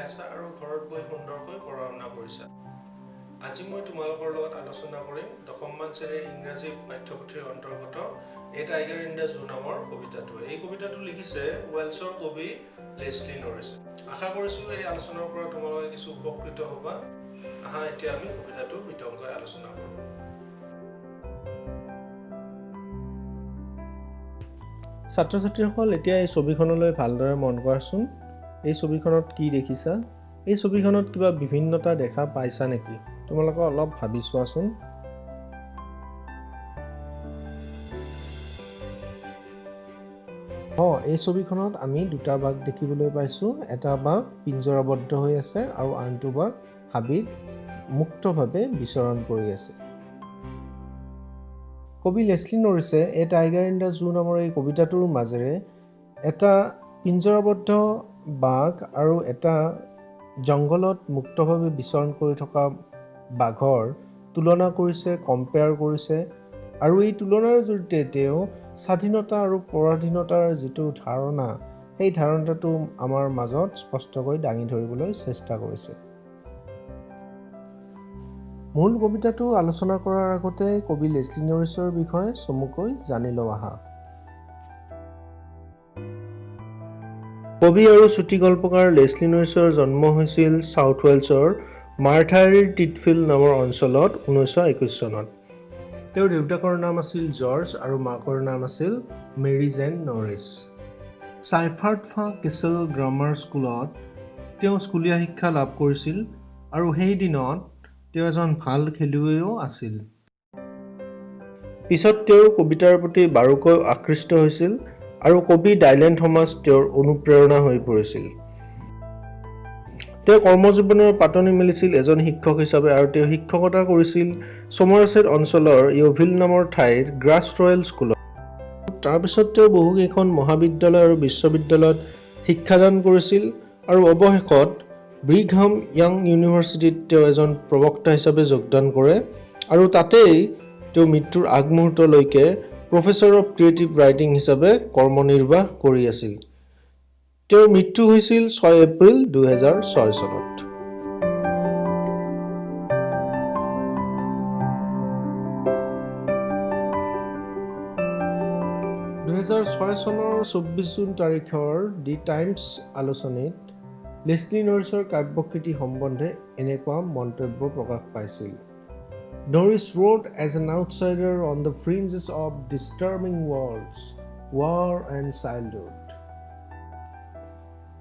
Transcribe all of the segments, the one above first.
আছা আৰু ঘৰত বহি সুন্দৰকৈ পঢ়া শুনা কৰিছা। আজি মই তোমালোকৰ লগত আলোচনা কৰিম দশমমান শ্ৰেণীৰ ইংৰাজী পাঠ্যপুথিৰ অন্তৰ্গত a tiger in the zoo নামৰ কবিতাটো। এই কবিতাটো লিখিছে ৱেলছৰ কবি লেছলি নৰিছ। আশা কৰিছোঁ এই আলোচনাৰ পৰা তোমালোকে কিছু উপকৃত হ'বা। আহা এতিয়া আমি কবিতাটো বিতংকৈ আলোচনা কৰোঁ। ছাত্ৰ ছাত্ৰীসকল, এতিয়া এই ছবিখনলৈ ভালদৰে মন কৰাচোন। এই ছবিখনত কি দেখিছা? এই ছবিখনত কিবা বিভিন্নতা দেখা পাইছা নেকি? তোমালোকে অলপ ভাবি চোৱাচোন। এই ছবিখনত আমি দুটা বাঘ দেখিবলৈ পাইছোঁ। এটা বাঘ পিঞ্জৰাবদ্ধ হৈ আছে আৰু আনটো বাঘ হাবিত মুক্তভাৱে বিচৰণ কৰি আছে। কবি লেছলি নৰিছে a tiger in the zoo নামৰ এই কবিতাটোৰ মাজেৰে এটা পিঞ্জৰাবদ্ধ বাঘ আৰু এটা জংঘলত মুক্তভাৱে বিচৰণ কৰি থকা বাঘৰ তুলনা কৰিছে, কম্পেয়াৰ কৰিছে। আৰু এই তুলনাৰ জৰিয়তে তেওঁ স্বাধীনতা আৰু পৰাধীনতাৰ যিটো ধাৰণা, সেই ধাৰণাটো আমাৰ মাজত স্পষ্টকৈ দাঙি ধৰিবলৈ চেষ্টা কৰিছে। মূল কবিতাটো আলোচনা কৰাৰ আগতে কবি লেছলি নৰিছৰ বিষয়ে চমুকৈ জানি লওঁ আহা। কবি আৰু চুটি গল্পকাৰ লেছলি নৰিছৰ জন্ম হৈছিল চাউথ ৱেলছৰ মাৰ্থাইৰ টিটফিল্ড নামৰ অঞ্চলত 1921 চনত। তেওঁৰ দেউতাকৰ নাম আছিল জৰ্জ আৰু মাকৰ নাম আছিল মেৰী জেন নৰিছ। চাইফাৰ্ডফা কেচেল গ্ৰামাৰ স্কুলত তেওঁ স্কুলীয়া শিক্ষা লাভ কৰিছিল আৰু সেই দিনত তেওঁ এজন ভাল খেলুৱৈও আছিল। পিছত তেওঁ কবিতাৰ প্ৰতি বাৰুকৈ আকৃষ্ট হৈছিল আৰু কবি ডাইলেন থমাছ তেওঁৰ অনুপ্ৰেৰণা হৈ পৰিছিল। তেওঁ কৰ্মজীৱনৰ পাতনি মেলিছিল এজন শিক্ষক হিচাপে আৰু তেওঁ শিক্ষকতা কৰিছিল ছমাৰছেট অঞ্চলৰ ইয়ভিল নামৰ ঠাইৰ গ্ৰাছ ৰয়েল স্কুলত। তাৰপিছত তেওঁ বহুকেইখন মহাবিদ্যালয় আৰু বিশ্ববিদ্যালয়ত শিক্ষাদান কৰিছিল আৰু অৱশেষত ব্ৰিঘাম য়াং ইউনিভাৰ্চিটিত তেওঁ এজন প্ৰবক্তা হিচাপে যোগদান কৰে আৰু তাতেই তেওঁ মৃত্যুৰ আগমুহূৰ্তলৈকে প্ৰফেচৰ অৱ ক্ৰিয়েটিভ ৰাইটিং হিচাপে কৰ্মনিৰ্বাহ কৰি আছিল। তেওঁৰ মৃত্যু হৈছিল 6 এপ্ৰিল 2006 চনত। 2006 চনৰ 24 জুন তাৰিখৰ দি টাইমছ আলোচনীত লেছলি নৰিছৰ কাব্যকৃতি সম্বন্ধে এনেকুৱা মন্তব্য প্ৰকাশ পাইছিল। Norris wrote as an outsider on the fringes of disturbing worlds, war and childhood.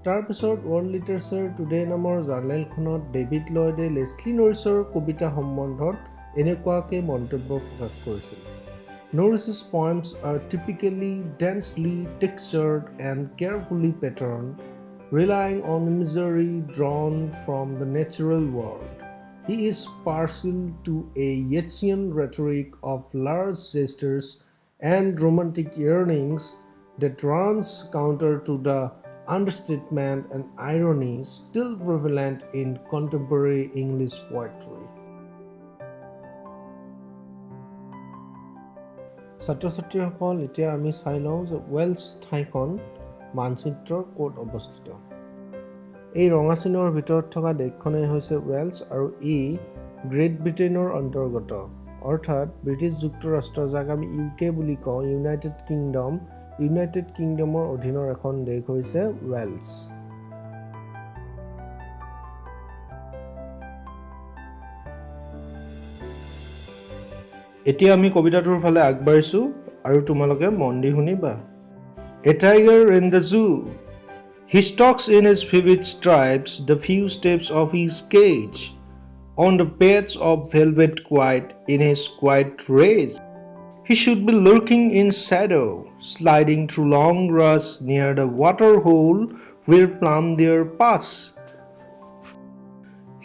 তাৰপিছত ৱৰ্ল্ড লিটাৰেচাৰ টুডে নামৰ জাৰ্নেলখনত ডেভিড লয়ডে লেছলি নৰিছৰ কবিতা সম্বন্ধত এনেকুৱাকৈ মন্তব্য প্ৰকাশ কৰিছিল। Norris's poems are typically densely textured and carefully patterned, relying on imagery drawn from the natural world. He is partial to a Yeatsian rhetoric of large gestures and romantic yearnings that runs counter to the understatement and irony still prevalent in contemporary English poetry. ছাত্ৰ ছাত্ৰীসকল, এতিয়া আমি চাই লওঁ যে Wales ঠাইখন মানচিত্ৰৰ ক'ত অৱস্থিত। এই ৰঙা চিনৰ ভিতৰত থকা দেশখনেই হৈছে ৱেলছ আৰু ই গ্ৰেট ব্ৰিটেইনৰ অন্তৰ্গত, অৰ্থাৎ ব্ৰিটিছ যুক্তৰাষ্ট্ৰ, যাক আমি UK বুলি কওঁ, ইউনাইটেড কিংডম। ইউনাইটেড কিংডমৰ অধীনৰ এখন দেশ হৈছে ৱেলছ। এতিয়া আমি কবিতাটোৰ ফালে আগবাঢ়িছোঁ আৰু তোমালোকে মন দি শুনিবা। A tiger in the zoo. He stalks in his vivid stripes the few steps of his cage, on the paths of velvet quiet in his quiet race. He should be lurking in shadow, sliding through long grass near the water hole where plum deer pass.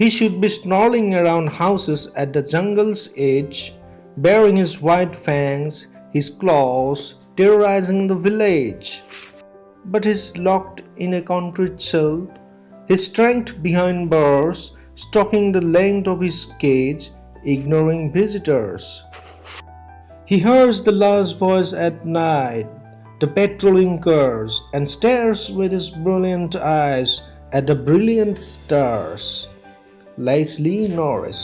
He should be snarling around houses at the jungle's edge, baring his white fangs, his claws, terrorizing the village. But he's locked in a concrete shell, his strength behind bars, stalking the length of his cage, ignoring visitors. He hears the last voice at night, the patrolling cars, and stares with his brilliant eyes At the brilliant stars, Leslie Norris.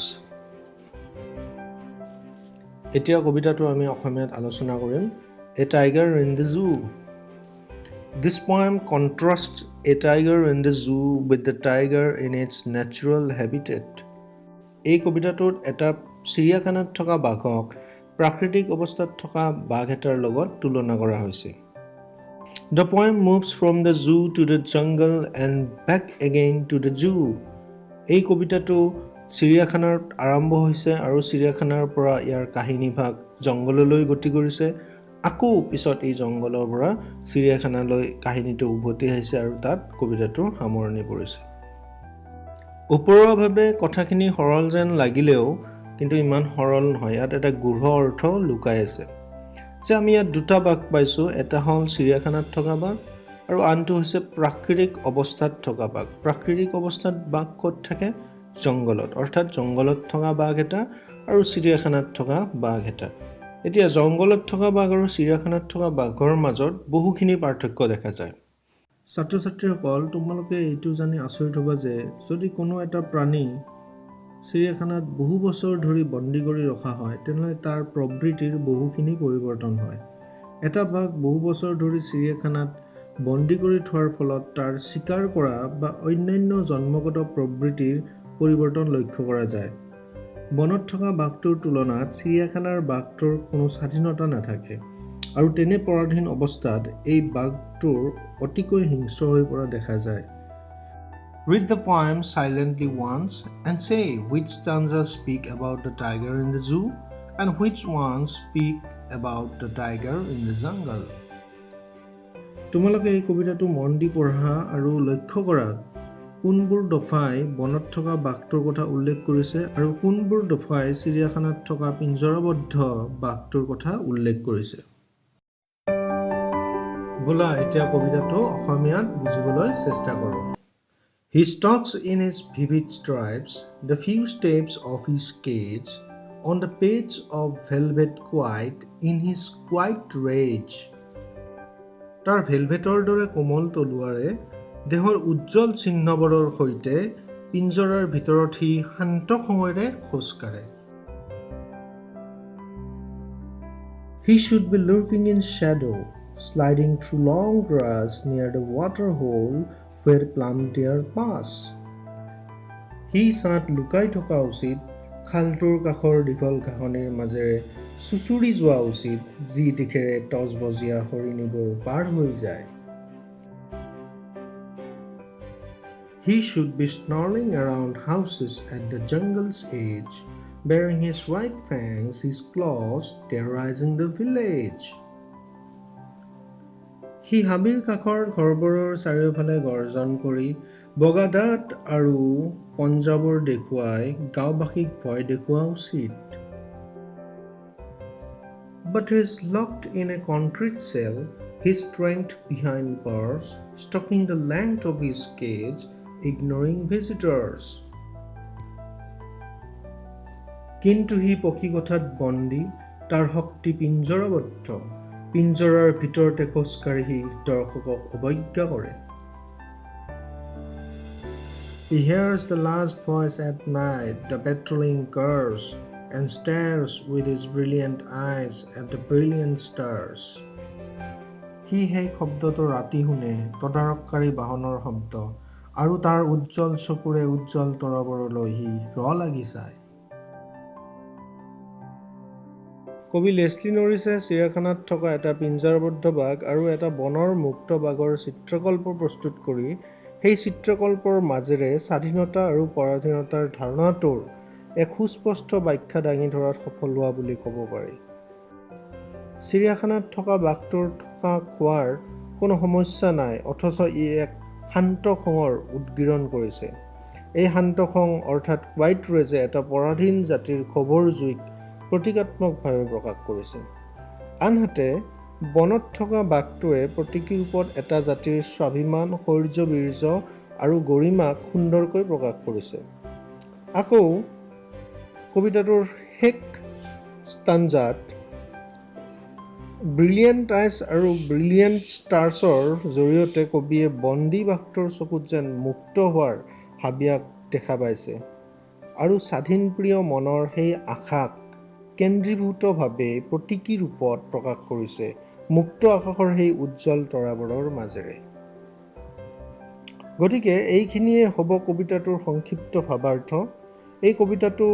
এতিয়া কবিতাটো আমি অসমীয়াত আলোচনা কৰিম A Tiger in the Zoo. This poem contrasts a tiger in the zoo with the tiger in its natural habitat. এই কবিতাটোত এটা চিৰিয়াখানাত থকা বাঘক প্ৰাকৃতিক অৱস্থাত থকা বাঘ এটাৰ লগত তুলনা কৰা হৈছে। The poem moves from the zoo to the jungle and back again to the zoo. এই কবিতাটো চিৰিয়াখানাৰ আৰম্ভ হৈছে আৰু চিৰিয়াখানাৰ পৰা ইয়াৰ কাহিনীভাগ জংগললৈ গতি কৰিছে, আকৌ পিছত এই জংগলৰ পৰা চিৰিয়াখানালৈ কাহিনীটো উভতি আহিছে আৰু তাত কবিতাটোৰ সামৰণি পৰিছে। ওপৰুৱাভাৱে কথাখিনি সৰল যেন লাগিলেও কিন্তু ইমান সৰল নহয়, ইয়াত এটা গূঢ় অৰ্থ লুকাই আছে। যে আমি ইয়াত দুটা বাঘ পাইছোঁ, এটা হ'ল চিৰিয়াখানাত থকা বাঘ আৰু আনটো হৈছে প্ৰাকৃতিক অৱস্থাত থকা বাঘ। প্ৰাকৃতিক অৱস্থাত বাঘ ক'ত থাকে? জংগলত, অৰ্থাৎ জংগলত থকা বাঘ এটা আৰু চিৰিয়াখানাত থকা বাঘ এটা। এতিয়া জংগলত থকা বাঘ আৰু চিৰিয়াখানাত থকা বাঘৰ মাজত বহুখিনি পাৰ্থক্য দেখা যায়। ছাত্ৰ ছাত্ৰীসকল, তোমালোকে এইটো জানি আচৰিত হ'বা যে যদি কোনো এটা প্ৰাণী চিৰিয়াখানাত বহু বছৰ ধৰি বন্দী কৰি ৰখা হয়, তেনেহ'লে তাৰ প্ৰবৃত্তিৰ বহুখিনি পৰিৱৰ্তন হয়। এটা বাঘ বহু বছৰ ধৰি চিৰিয়াখানাত বন্দী কৰি থোৱাৰ ফলত তাৰ চিকাৰ কৰা বা অন্যান্য জন্মগত প্ৰবৃত্তিৰ পৰিৱৰ্তন লক্ষ্য কৰা যায়। বনত থকা বাঘটোৰ তুলনাত চিৰিয়াখানাৰ বাঘটোৰ কোনো স্বাধীনতা নাথাকে আৰু তেনে পৰাধীন অৱস্থাত এই বাঘটোৰ অতিকৈ হিংস্ৰ হৈ পৰা দেখা যায়। Read the poem silently once and say which stanzas speak about the tiger in the zoo and which ones speak about the tiger in the jungle. তোমালোকে এই কবিতাটো মন দি পঢ়া আৰু লক্ষ্য কৰা কোনবোৰ দফাই বনত থকা বাঘটোৰ কথা উল্লেখ কৰিছে আৰু কোনবোৰ দফাই চিৰিয়াখানাত থকা পিঞ্জৰাবদ্ধ বাঘটোৰ কথা উল্লেখ কৰিছে। বোলা এতিয়া কবিতাটো অসমীয়াত বুজিবলৈ চেষ্টা কৰোঁ। He stalks in his vivid stripes the few steps of his cage on the page of velvet quiet in his quiet rage. তাৰ ভেলভেটৰ দৰে কোমল তলুৱাৰে দেহৰ উজ্জ্বল চিহ্নবোৰৰ সৈতে পিঞ্জৰাৰ ভিতৰত সি শান্ত খঙেৰে খোজ কাঢ়ে। He should be lurking in shadow, sliding through long grass near the water hole where plum deer pass. সি চাত লুকাই থকা উচিত, খালটোৰ কাষৰ দীঘল ঘাঁহনিৰ মাজেৰে চুচুৰি যোৱা উচিত, যি দিশেৰে তজবজীয়া হৰিণীবোৰ পাৰ হৈ যায়। He should be snarling around houses at the jungle's edge, bearing his white fangs, his claws, terrorizing the village. সি হাবিৰ কাষৰ ঘৰবোৰৰ চাৰিওফালে গৰ্জন কৰি বগা দাঁত আৰু পঞ্জাবোৰ দেখুৱাই গাঁওবাসীক ভয় দেখুওৱা উচিত। But he is locked in a concrete cell, his strength behind bars, stalking the length of his cage, ignoring visitors. কিন্তু সি পক্ষী কোঠাত বন্দী, তাৰ শক্তি পিঞ্জৰাবদ্ধ, পিঞ্জৰাৰ ভিতৰতে খোজকাঢ়ি সি দৰ্শকক অৱজ্ঞা কৰে। He hears the last voice at night, the patrolling curs, and stares with his brilliant eyes at the brilliant stars. সি সেই শব্দটো ৰাতি শুনে, তদাৰককাৰী বাহনৰ শব্দ, আৰু তাৰ উজ্জ্বল চকুৰে উজ্জ্বল তৰাবোৰলৈ সি লাগি চায়। কবি লেছলি নৰিছে চিৰিয়াখানাত থকা এটা পিঞ্জৰাবদ্ধ বাঘ আৰু এটা বনৰ মুক্ত বাঘৰ চিত্ৰকল্প প্ৰস্তুত কৰি সেই চিত্ৰকল্পৰ মাজেৰে স্বাধীনতা আৰু পৰাধীনতাৰ ধাৰণাটোৰ এক সুস্পষ্ট ব্যাখ্যা দাঙি ধৰাত সফল হোৱা বুলি ক'ব পাৰি। চিৰিয়াখানাত থকা বাঘটোৰ থকা খোৱাৰ কোনো সমস্যা নাই, অথচ ই এক শান্ত খঙৰ উদ্গীৰণ কৰিছে। এই শান্ত খং অৰ্থাৎ কোৱাইট ৰেজে এটা পৰাধীন জাতিৰ ক্ষোভৰ জুইক প্ৰতীকাত্মকভাৱে প্ৰকাশ কৰিছে। আনহাতে বনত থকা বাঘটোৱে প্ৰতীকী ৰূপত এটা জাতিৰ স্বাভিমান, শৌৰ্য, বীৰ্য আৰু গৰিমাক সুন্দৰকৈ প্ৰকাশ কৰিছে। আকৌ কবিতাটোৰ শেষ ষ্টাঞ্জাত ব্ৰিলিয়েণ্ট আইজ আৰু ব্ৰিলিয়েণ্ট ষ্টাৰ্ছৰ জৰিয়তে কবিয়ে বন্দী বাক্তৰ চকুত যেন মুক্ত হোৱাৰ হাবিয়াস দেখা পাইছে আৰু স্বাধীনপ্ৰিয় মনৰ সেই আশাক কেন্দ্ৰীভূতভাৱে প্ৰতীকী ৰূপত প্ৰকাশ কৰিছে মুক্ত আকাশৰ সেই উজ্জ্বল তৰাবোৰৰ মাজেৰে। গতিকে এইখিনিয়ে হ'ব কবিতাটোৰ সংক্ষিপ্ত ভাৱাৰ্থ। এই কবিতাটো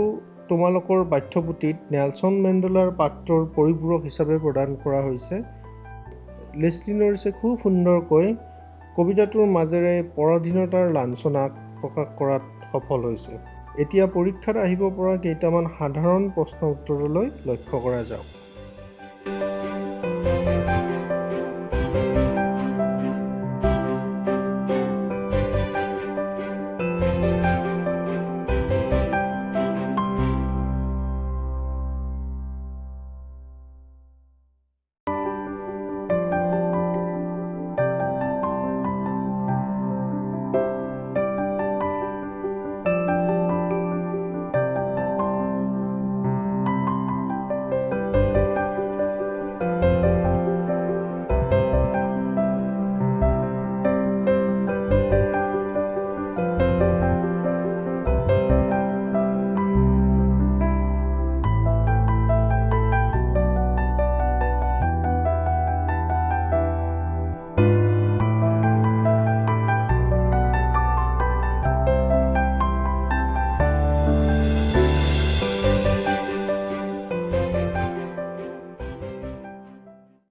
তোমালোকৰ পাঠ্যপুথিত নেলছন মেণ্ডেলাৰ পাত্ৰৰ পৰিপূৰক হিচাপে প্ৰদান কৰা হৈছে। লেছলি নৰিছে খুব সুন্দৰকৈ কবিতাটোৰ মাজেৰে পৰাধীনতাৰ লাঞ্ছনাক প্ৰকাশ কৰাত সফল হৈছে। এতিয়া পৰীক্ষাত আহিব পৰা কেইটামান সাধাৰণ প্ৰশ্ন উত্তৰলৈ লক্ষ্য কৰা যাওক।